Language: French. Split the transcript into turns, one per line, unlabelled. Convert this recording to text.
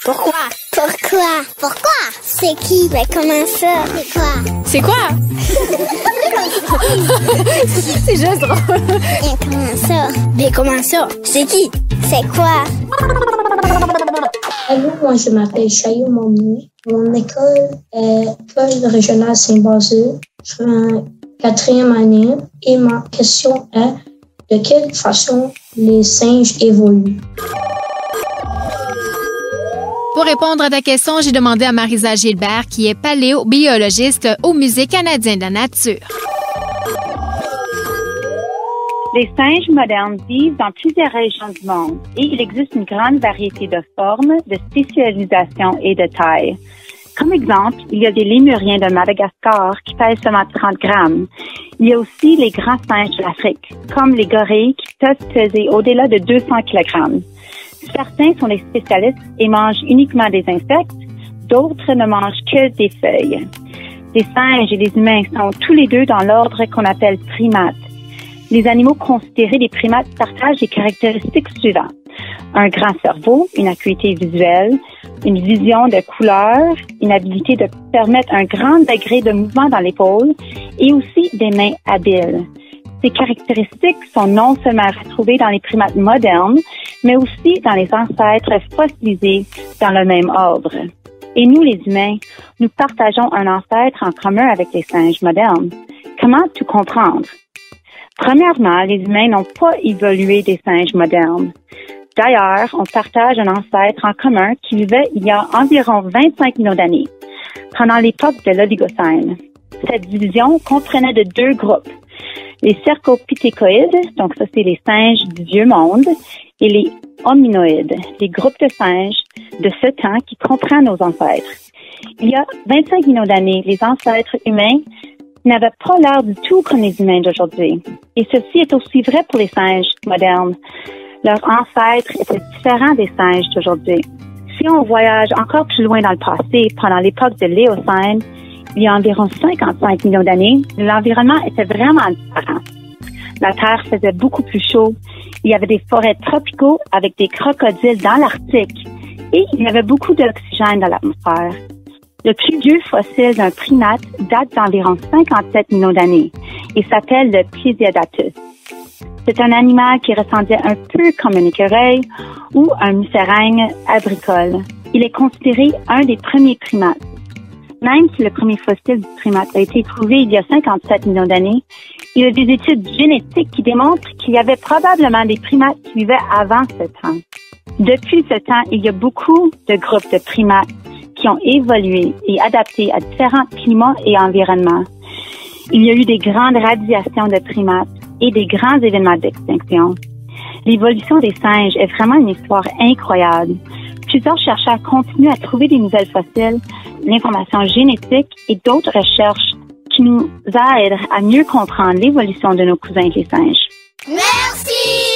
Pourquoi? Pourquoi? Pourquoi? C'est qui? Mais comment ça? C'est quoi?
C'est quoi? C'est juste drôle.
Et comment ça?
Mais comment ça? C'est qui?
C'est quoi?
Allô, moi je m'appelle Chaillou Momini. Mon école est l'école régionale Saint-Basile. Je suis en 4e année et ma question est de quelle façon les singes évoluent?
Pour répondre à ta question, j'ai demandé à Marisa Gilbert, qui est paléobiologiste au Musée canadien de la nature.
Les singes modernes vivent dans plusieurs régions du monde et il existe une grande variété de formes, de spécialisation et de taille. Comme exemple, il y a des lémuriens de Madagascar qui pèsent seulement 30 grammes. Il y a aussi les grands singes de l'Afrique, comme les gorilles qui peuvent peser au-delà de 200 kg. Certains sont des spécialistes et mangent uniquement des insectes, d'autres ne mangent que des feuilles. Les singes et les humains sont tous les deux dans l'ordre qu'on appelle primates. Les animaux considérés des primates partagent les caractéristiques suivantes. Un grand cerveau, une acuité visuelle, une vision de couleur, une habilité de permettre un grand degré de mouvement dans l'épaule et aussi des mains habiles. Ces caractéristiques sont non seulement retrouvées dans les primates modernes, mais aussi dans les ancêtres fossilisés dans le même ordre. Et nous, les humains, nous partageons un ancêtre en commun avec les singes modernes. Comment tout comprendre? Premièrement, les humains n'ont pas évolué des singes modernes. D'ailleurs, on partage un ancêtre en commun qui vivait il y a environ 25 millions d'années, pendant l'époque de l'Oligocène. Cette division comprenait de deux groupes. Les cercopithécoïdes, donc ça c'est les singes du vieux monde, et les hominoïdes, les groupes de singes de ce temps qui comprennent nos ancêtres. Il y a 25 millions d'années, les ancêtres humains n'avaient pas l'air du tout comme les humains d'aujourd'hui. Et ceci est aussi vrai pour les singes modernes. Leurs ancêtres étaient différents des singes d'aujourd'hui. Si on voyage encore plus loin dans le passé, pendant l'époque de l'Éocène, il y a environ 55 millions d'années, l'environnement était vraiment différent. La Terre faisait beaucoup plus chaud. Il y avait des forêts tropicaux avec des crocodiles dans l'Arctique et il y avait beaucoup d'oxygène dans l'atmosphère. Le plus vieux fossile d'un primate date d'environ 57 millions d'années et s'appelle le Plesiodatus. C'est un animal qui ressemblait un peu comme un écureuil ou un musaraigne agricole. Il est considéré un des premiers primates. Même si le premier fossile du primate a été trouvé il y a 57 millions d'années, il y a des études génétiques qui démontrent qu'il y avait probablement des primates qui vivaient avant ce temps. Depuis ce temps, il y a beaucoup de groupes de primates qui ont évolué et adapté à différents climats et environnements. Il y a eu des grandes radiations de primates et des grands événements d'extinction. L'évolution des singes est vraiment une histoire incroyable. Plusieurs chercheurs continuent à trouver des nouvelles fossiles, l'information génétique et d'autres recherches qui nous aident à mieux comprendre l'évolution de nos cousins les singes.
Merci!